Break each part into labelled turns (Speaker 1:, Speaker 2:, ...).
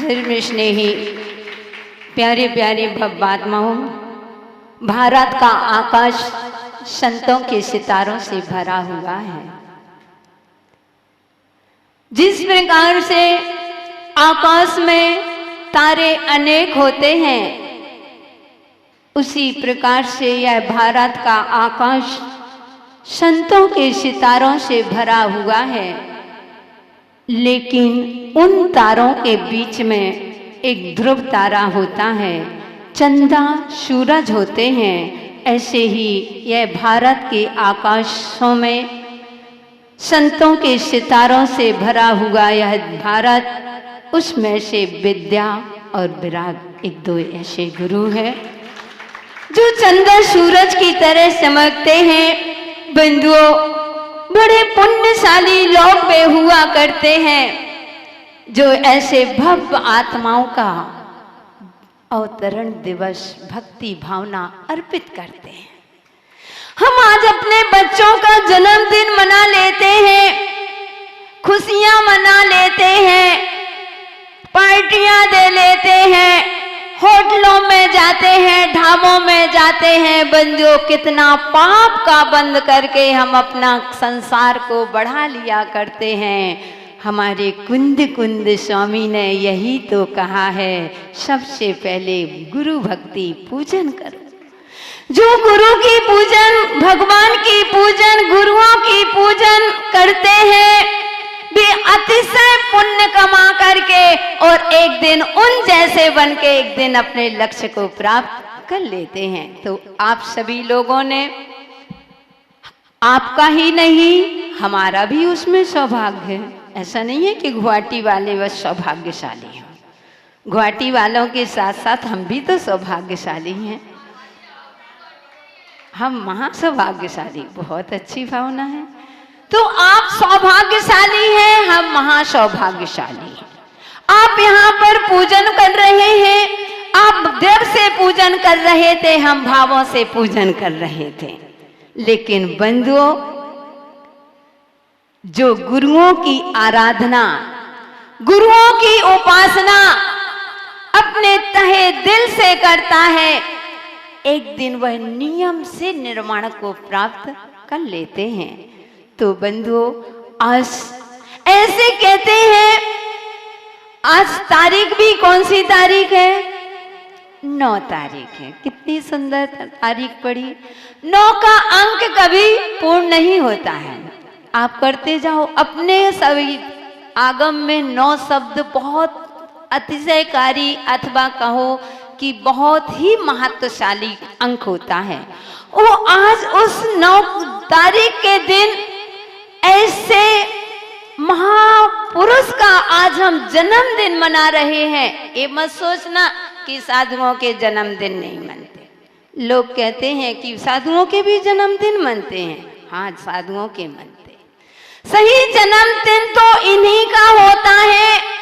Speaker 1: धर्म स्नेही प्यारे प्यारे भव्यात्माओं, भारत का आकाश संतों के सितारों से भरा हुआ है। जिस प्रकार से आकाश में तारे अनेक होते हैं, उसी प्रकार से यह भारत का आकाश संतों के सितारों से भरा हुआ है। लेकिन उन तारों के बीच में एक ध्रुव तारा होता है, चंदा सूरज होते हैं। ऐसे ही यह भारत के आकाशों में संतों के सितारों से भरा हुआ यह भारत, उसमें से विद्या और विराग एक दो ऐसे गुरु हैं जो चंदा सूरज की तरह चमकते हैं। बंधुओं, बड़े पुण्यशाली लोग वे हुआ करते हैं जो ऐसे भव्य आत्माओं का अवतरण दिवस भक्ति भावना अर्पित करते हैं। हम आज अपने बच्चों का जन्मदिन मना लेते हैं, खुशियां मना लेते हैं, पार्टियां दे लेते हैं, होटलों में जाते हैं, ढाबों में जाते हैं। बंधुओं, कितना पाप का बंद करके हम अपना संसार को बढ़ा लिया करते हैं। हमारे कुंद कुंद स्वामी ने यही तो कहा है, सबसे पहले गुरु भक्ति पूजन करो। जो गुरु की पूजन, भगवान की पूजन, गुरुओं की पूजन करते हैं, वे अतिशय पुण्य कमा करके और एक दिन उन जैसे बन के एक दिन अपने लक्ष्य को प्राप्त कर लेते हैं। तो आप सभी लोगों ने, आपका ही नहीं हमारा भी उसमें सौभाग्य है। ऐसा नहीं है कि गुवाहाटी वाले बस सौभाग्यशाली हैं, गुवाहाटी वालों के साथ साथ हम भी तो सौभाग्यशाली हैं। हम महासौभाग्यशाली, बहुत अच्छी भावना है। तो आप सौभाग्यशाली हैं, हम महासौभाग्यशाली हैं। आप यहाँ पर पूजन कर रहे हैं, आप देव से पूजन कर रहे थे, हम भावों से पूजन कर रहे थे। लेकिन बंधुओं, जो गुरुओं की आराधना, गुरुओं की उपासना अपने तहे दिल से करता है, एक दिन वह नियम से निर्वाण को प्राप्त कर लेते हैं। तो बंधुओं, आज ऐसे कहते हैं, आज तारीख भी कौन सी तारीख है? 9 तारीख है। कितनी सुंदर तारीख पड़ी। 9 का अंक कभी पूर्ण नहीं होता है। आप करते जाओ, अपने सभी आगम में 9 शब्द बहुत अतिशयकारी अथवा कहो कि बहुत ही महत्वशाली अंक होता है। वो आज उस 9 तारीख के दिन ऐसे महापुरुष का आज हम जन्मदिन मना रहे हैं। ये मत सोचना कि साधुओं के जन्मदिन नहीं मनते। लोग कहते हैं कि साधुओं के भी जन्मदिन मनते हैं। हाँ, साधुओं के मनते। सही जन्मदिन तो इन्हीं का होता है।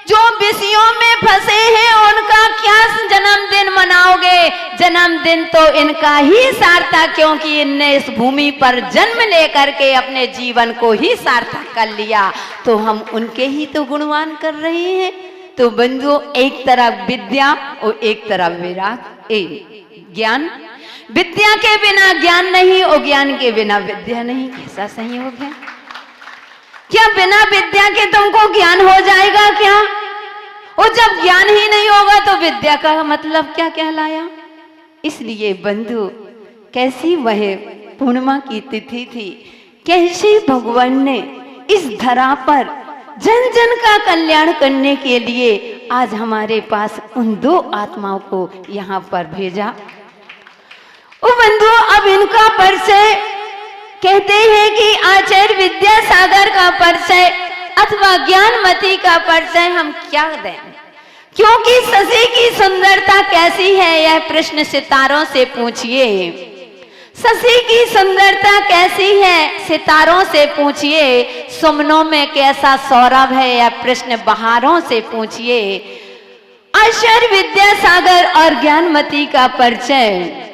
Speaker 1: जो विषयों में फंसे हैं उनका क्या जन्मदिन मनाओगे? जन्मदिन तो इनका ही सार्थक, क्योंकि इनने इस भूमि पर जन्म लेकर के अपने जीवन को ही सार्थक कर लिया। तो हम उनके ही तो गुणगान कर रहे हैं। तो बंधुओं, एक तरफ विद्या और एक तरफ विराग, ज्ञान। विद्या के बिना ज्ञान नहीं और ज्ञान के बिना विद्या नहीं। कैसा संयोग है? क्या बिना विद्या के तुमको ज्ञान हो जाएगा क्या? और जब ज्ञान ही नहीं होगा तो विद्या का मतलब क्या कहलाया? इसलिए बंधु, कैसी वह पूर्णिमा की तिथि थी, कैसे भगवान ने इस धरा पर जन जन का कल्याण करने के लिए आज हमारे पास उन 2 आत्माओं को यहाँ पर भेजा। ओ बंधु, अब इनका परिचय कहते हैं कि आचार्य विद्यासागर का परिचय अथवा ज्ञानमती का परिचय हम क्या दें? क्योंकि शशि की सुंदरता कैसी है, यह प्रश्न सितारों से पूछिए। शशि की सुंदरता कैसी है, सितारों से पूछिए। सुमनों में कैसा सौरभ है, यह प्रश्न बहारों से पूछिए। आचार्य विद्यासागर और ज्ञानमती का परिचय।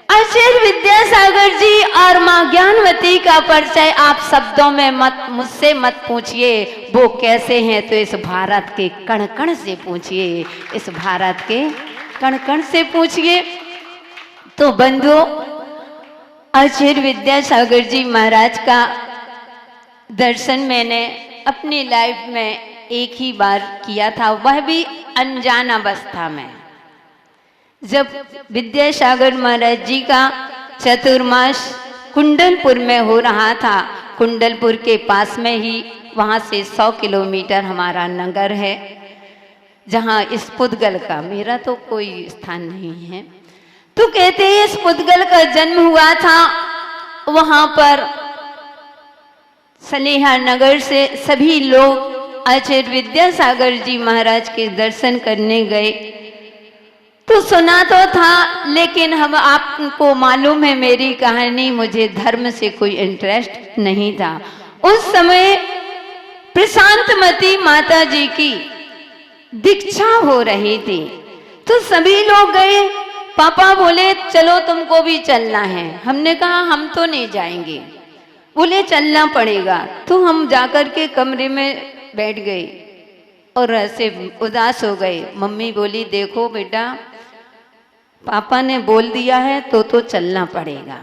Speaker 1: आचार्य विद्यासागर जी और माँ माँ ज्ञानवती का परिचय आप शब्दों में मुझसे मत पूछिए, वो कैसे हैं तो इस भारत के कण कण से पूछिए, इस भारत के कण कण से पूछिए। तो बंधुओं, आचार्य विद्यासागर जी महाराज का दर्शन मैंने अपनी लाइफ में एक ही बार किया था, वह भी अनजान अवस्था में। जब विद्यासागर महाराज जी का चतुर्मास कुंडलपुर में हो रहा था, कुंडलपुर के पास में ही, वहाँ से 100 किलोमीटर हमारा नगर है, जहाँ इस पुद्गल का, मेरा तो कोई स्थान नहीं है, तो कहते हैं इस पुद्गल का जन्म हुआ था। वहाँ पर सनेहा नगर से सभी लोग आचार्य विद्यासागर जी महाराज के दर्शन करने गए। तो सुना तो था, लेकिन हम, आपको मालूम है मेरी कहानी, मुझे धर्म से कोई इंटरेस्ट नहीं था। उस समय प्रशांतमती माता जी की दीक्षा हो रही थी, तो सभी लोग गए। पापा बोले चलो तुमको भी चलना है। हमने कहा हम तो नहीं जाएंगे। बोले चलना पड़ेगा। तो हम जाकर के कमरे में बैठ गए और ऐसे उदास हो गए। मम्मी बोली देखो बेटा, पापा ने बोल दिया है तो चलना पड़ेगा,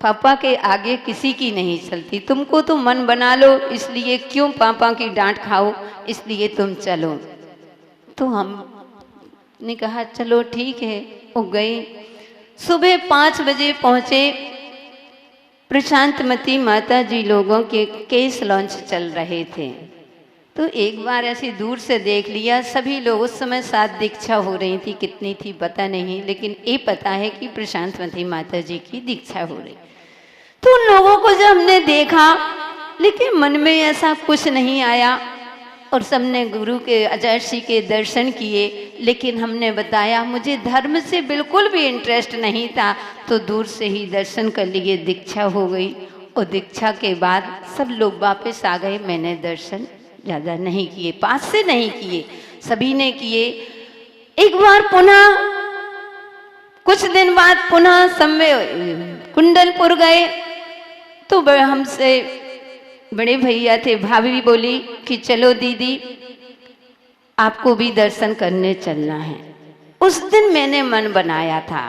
Speaker 1: पापा के आगे किसी की नहीं चलती, तुमको तो मन बना लो, इसलिए क्यों पापा की डांट खाओ, इसलिए तुम चलो। तो हमने कहा चलो ठीक है, वो गए। सुबह 5 बजे पहुँचे। प्रशांतमती माता जी लोगों के केस लॉन्च चल रहे थे, तो एक बार ऐसे दूर से देख लिया। सभी लोग, उस समय 7 दीक्षा हो रही थी, कितनी थी पता नहीं, लेकिन ये पता है कि प्रशांतमती माता जी की दीक्षा हो रही। तो उन लोगों को जब हमने देखा, लेकिन मन में ऐसा कुछ नहीं आया, और सबने गुरु के, आचार्य श्री के दर्शन किए। लेकिन हमने बताया मुझे धर्म से बिल्कुल भी इंटरेस्ट नहीं था, तो दूर से ही दर्शन कर लिए, दीक्षा हो गई। और दीक्षा के बाद सब लोग वापस आ गए। मैंने दर्शन ज़्यादा नहीं किए, पास से नहीं किए, सभी ने किए। एक बार पुनः कुछ दिन बाद पुनः कुंडलपुर गए, तो हमसे बड़े भैया थे, भाभी बोली कि चलो दीदी आपको भी दर्शन करने चलना है। उस दिन मैंने मन बनाया था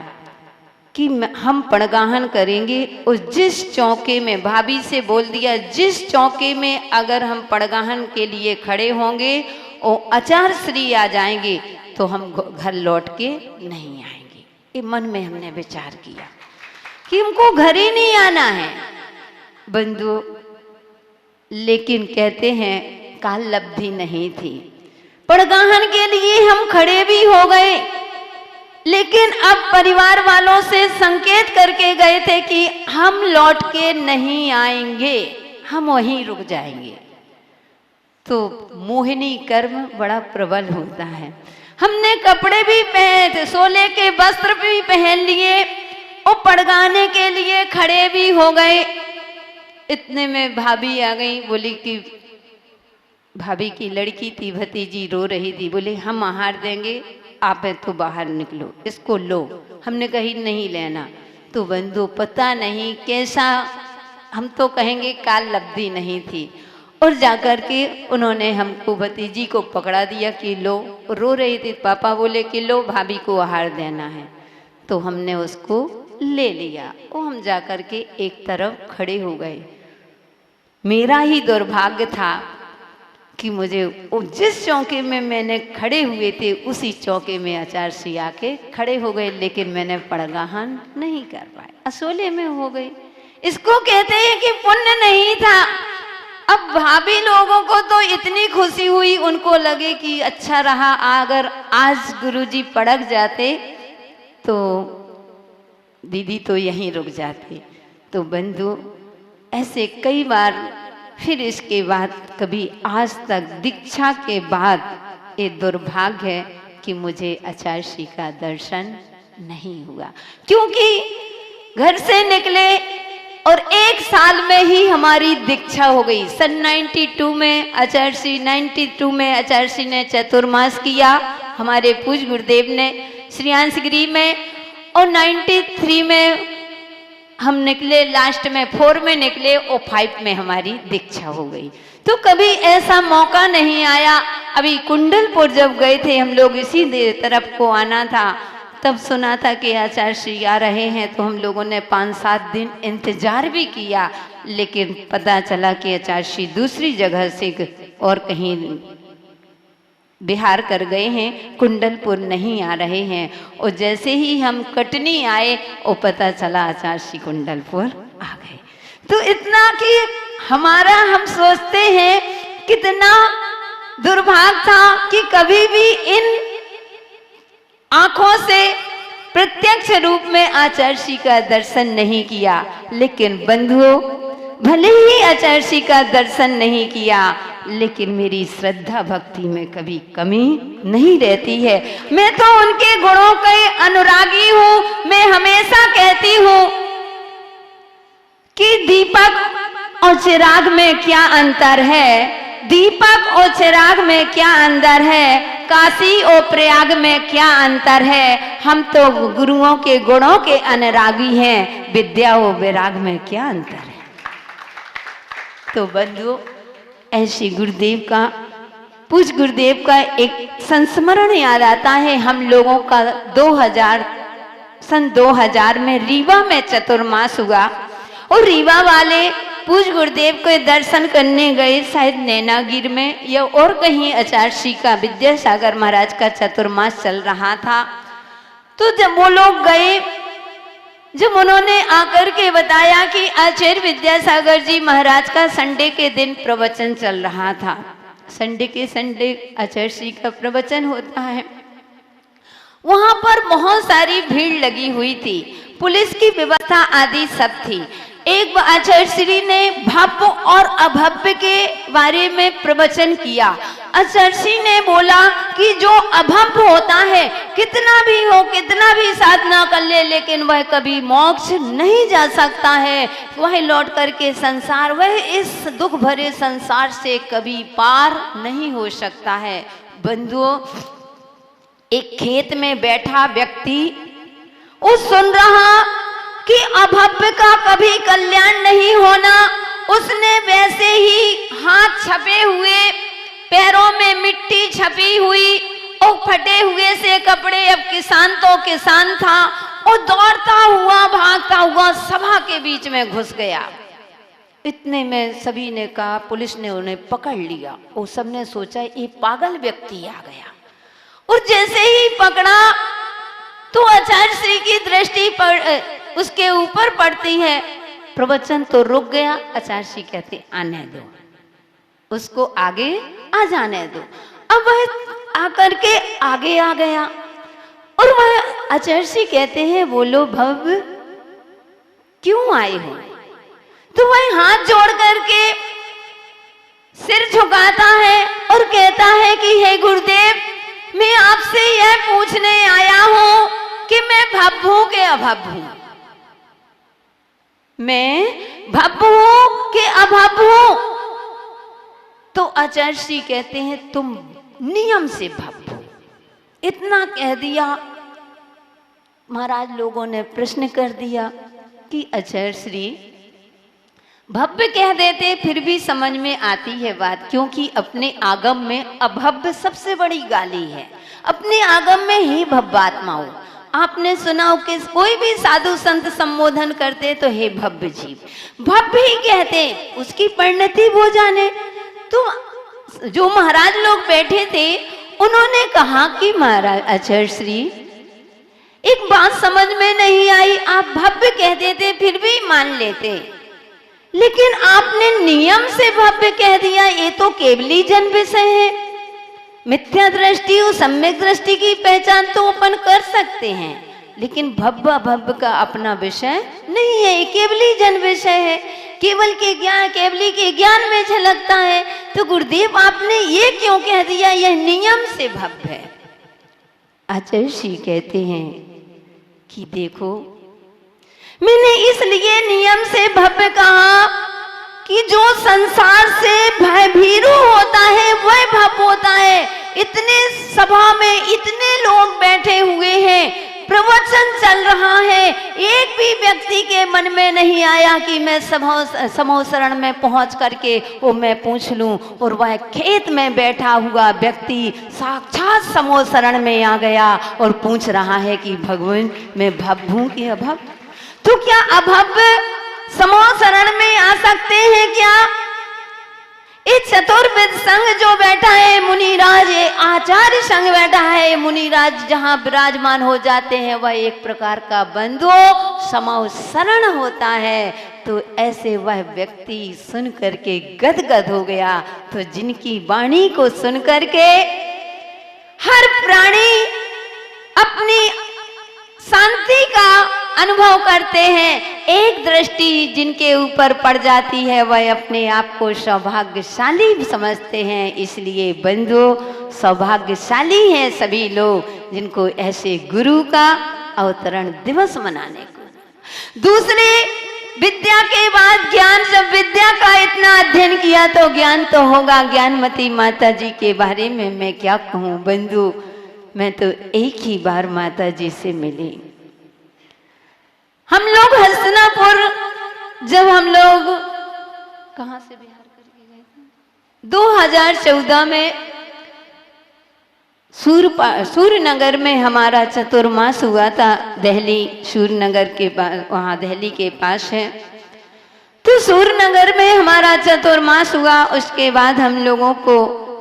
Speaker 1: कि हम पड़गाहन करेंगे, और जिस चौके में, भाभी से बोल दिया, जिस चौके में अगर हम पड़गाहन के लिए खड़े होंगे और आचार्य श्री आ जाएंगे तो हम घर लौट के नहीं आएंगे। ये मन में हमने विचार किया कि हमको घर ही नहीं आना है बंधु। लेकिन कहते हैं काल लब्धि नहीं थी, पड़गाहन के लिए हम खड़े भी हो गए, लेकिन अब परिवार वालों से संकेत करके गए थे कि हम लौट के नहीं आएंगे, हम वहीं रुक जाएंगे। तो मोहिनी कर्म बड़ा प्रबल होता है। हमने कपड़े भी पहने थे, सोले के वस्त्र भी पहन लिए और पड़गाने के लिए खड़े भी हो गए। इतने में भाभी आ गई, बोली कि भाभी की लड़की थी, भतीजी रो रही थी, बोले हम आहार देंगे, आप है तो बाहर निकलो, इसको लो। हमने कही नहीं लेना। तो बंधु पता नहीं कैसा, हम तो कहेंगे काल लब्धि नहीं थी। और जाकर के उन्होंने हमको, भतीजी को पकड़ा दिया कि लो। रो रही थी, पापा बोले कि लो भाभी को आहार देना है। तो हमने उसको ले लिया और हम जाकर के एक तरफ खड़े हो गए। मेरा ही दुर्भाग्य था कि मुझे जिस चौके में मैंने खड़े हुए थे उसी चौके में आचार्य श्री आके खड़े हो गए, लेकिन मैंने पड़गाहन नहीं कर पाए, असोले में हो गई। इसको कहते हैं कि पुण्य नहीं था। अब भाभी लोगों को तो इतनी खुशी हुई, उनको लगे कि अच्छा रहा, अगर आज गुरुजी पड़क जाते तो दीदी तो यहीं रुक जाती। तो बंधु ऐसे कई बार, फिर इसके बाद कभी आज तक दीक्षा के बाद ये दुर्भाग्य है कि मुझे आचार्य श्री का दर्शन नहीं हुआ, क्योंकि घर से निकले और 1 साल में ही हमारी दीक्षा हो गई। सन 92 में आचार्य श्री, 92 में आचार्य श्री ने चतुर्मास किया हमारे पूज्य गुरुदेव ने श्रीयांश गिरी में, और 93 में हम निकले, लास्ट में 4 में निकले और 5 में हमारी दीक्षा हो गई। तो कभी ऐसा मौका नहीं आया। अभी कुंडलपुर जब गए थे हम लोग, इसी तरफ को आना था, तब सुना था कि आचार्य श्री आ रहे हैं, तो हम लोगों ने 5-7 दिन इंतजार भी किया, लेकिन पता चला कि आचार्य श्री दूसरी जगह से और कहीं बिहार कर गए हैं, कुंडलपुर नहीं आ रहे हैं। और जैसे ही हम कटनी आए और पता चला आचार्य श्री कुंडलपुर आ गए। तो इतना कि हमारा, हम सोचते हैं कितना दुर्भाग्य था कि कभी भी इन आंखों से प्रत्यक्ष रूप में आचार्य श्री का दर्शन नहीं किया। लेकिन बंधुओं, भले ही आचार्य श्री का दर्शन नहीं किया, लेकिन मेरी श्रद्धा भक्ति में कभी कमी नहीं रहती है। मैं तो उनके गुणों के अनुरागी हूं। मैं हमेशा कहती हूं कि दीपक और चिराग में क्या अंतर है, दीपक और चिराग में क्या अंतर है, काशी और प्रयाग में क्या अंतर है। हम तो गुरुओं के गुणों के अनुरागी हैं, विद्या और विराग में क्या अंतर है। तो बंधुओं, ऐसे गुरुदेव का, पूज्य गुरुदेव का एक संस्मरण याद आता है। हम लोगों का सन 2000 में रीवा में चतुर्मास हुआ और रीवा वाले पूज्य गुरुदेव के दर्शन करने गए, शायद नैनागिर में या और कहीं आचार्य श्री का, विद्यासागर महाराज का चतुर्मास चल रहा था। तो जब वो लोग गए, जब उन्होंने आकर के बताया कि आचार्य विद्यासागर जी महाराज का संडे के दिन प्रवचन चल रहा था, संडे के संडे आचार्य श्री का प्रवचन होता है, वहां पर बहुत सारी भीड़ लगी हुई थी, पुलिस की व्यवस्था आदि सब थी। एक आचार्य श्री ने भव्य और अभव्य के बारे में प्रवचन किया। आचार्य श्री ने बोला कि जो अभव्य होता है, कितना भी हो, कितना भी साधना कर ले, लेकिन वह कभी मोक्ष नहीं जा सकता है। वह लौट करके संसार, वह इस दुख भरे संसार से कभी पार नहीं हो सकता है। बंधुओं, एक खेत में बैठा व्यक्ति वो सुन रहा कि अभव्य का कभी कल्याण नहीं होना, उसने वैसे ही हाथ छपे हुए, पैरों में मिट्टी छपी हुई और फटे हुए से कपड़े, अब किसान तो किसान था, और दौड़ता हुआ भागता हुआ सभा के बीच में घुस गया। इतने में सभी ने कहा, पुलिस ने उन्हें पकड़ लिया और सबने सोचा ये पागल व्यक्ति आ गया। और जैसे ही पकड़ा तो आचार्य श्री की दृष्टि उसके ऊपर पड़ती है, प्रवचन तो रुक गया। आचार्य श्री कहते आने दो, उसको आगे आ जाने दो। अब वह आकर के आगे आ गया और वह आचार्य श्री कहते हैं, बोलो भव्य क्यों आए हो? तो वह हाथ जोड़ करके सिर झुकाता है और कहता है कि हे गुरुदेव, मैं आपसे यह पूछने आया हूं कि मैं भव्य हूं कि अभव्य हूं, मैं भव्य हूं कि अभव्य हूं? तो आचार्य श्री कहते हैं, तुम नियम से भव्य हो। इतना कह दिया। महाराज लोगों ने प्रश्न कर दिया कि आचार्य श्री भव्य कह देते, फिर भी समझ में आती है बात, क्योंकि अपने आगम में अभव्य सबसे बड़ी गाली है। अपने आगम में ही भव्यात्माओं, आपने सुना हो कि कोई भी साधु संत संबोधन करते तो हे भव्य जीव, भव्य ही कहते, उसकी परिणति वो जाने। तो जो महाराज लोग बैठे थे उन्होंने कहा कि महाराज आचार्य श्री, एक बात समझ में नहीं आई, आप भव्य कह देते फिर भी मान लेते, लेकिन आपने नियम से भव्य कह दिया, ये तो केवली जन विषय है। मिथ्या दृष्टि और सम्यक दृष्टि की पहचान तो अपन कर सकते हैं, लेकिन भव्य अभव्य का अपना विषय नहीं है, केवली जन विषय है, केवल के ज्ञान, केवली के ज्ञान में झलकता है। तो गुरुदेव आपने ये क्यों कह दिया, यह नियम से भव्य है? आचार्य श्री कहते हैं कि देखो, मैंने इसलिए नियम से भव्य कहा कि जो संसार से भयभीरू होता है वह भव्य होता है। इतने सभा में इतने लोग बैठे हुए हैं, प्रवचन चल रहा है, एक भी व्यक्ति के मन में नहीं आया कि मैं समूह शरण में पहुंच करके वो मैं पूछ लूं, और वह खेत में बैठा हुआ व्यक्ति साक्षात समूह शरण में आ गया और पूछ रहा है कि भगवान मैं भव हूं कि अभव? तो क्या अभव समूह शरण में आ सकते हैं क्या? ये चतुर्विद संघ जो बैठा है मुनिराज, ये आचार्य संघ बैठा है मुनिराज, जहां विराजमान हो जाते हैं वह एक प्रकार का बंधु समूह शरण होता है। तो ऐसे वह व्यक्ति सुन करके गदगद हो गया। तो जिनकी वाणी को सुन करके हर प्राणी अपनी शांति का अनुभव करते हैं, एक दृष्टि जिनके ऊपर पड़ जाती है वह अपने आप को सौभाग्यशाली समझते हैं। इसलिए बंधु सौभाग्यशाली हैं सभी लोग जिनको ऐसे गुरु का अवतरण दिवस मनाने को। दूसरे, विद्या के बाद ज्ञान, जब विद्या का इतना अध्ययन किया तो ज्ञान तो होगा। ज्ञानमती माता जी के बारे में मैं क्या कहूँ बंधु, मैं तो एक ही बार माता जी से मिली। हम लोग हस्तिनापुर, जब हम लोग कहाँ से बिहार करके गए थे 2014 में सूर्यनगर में हमारा चतुर्मास हुआ था। दिल्ली सूर्यनगर के पास, वहाँ दिल्ली के पास है। तो सूर्यनगर में हमारा चतुर्मास हुआ। उसके बाद हम लोगों को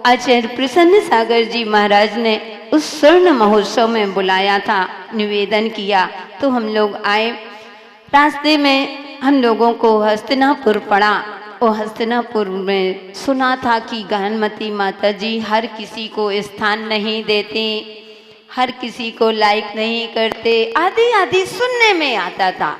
Speaker 1: आचार्य प्रसन्न सागर जी महाराज ने उस स्वर्ण महोत्सव में बुलाया था, निवेदन किया। तो हम लोग आए। रास्ते में हम लोगों को हस्तिनापुर पड़ा। और हस्तिनापुर में सुना था कि ज्ञानमती माता जी हर किसी को स्थान नहीं देती, हर किसी को लाइक नहीं करते, आदि आदि सुनने में आता था।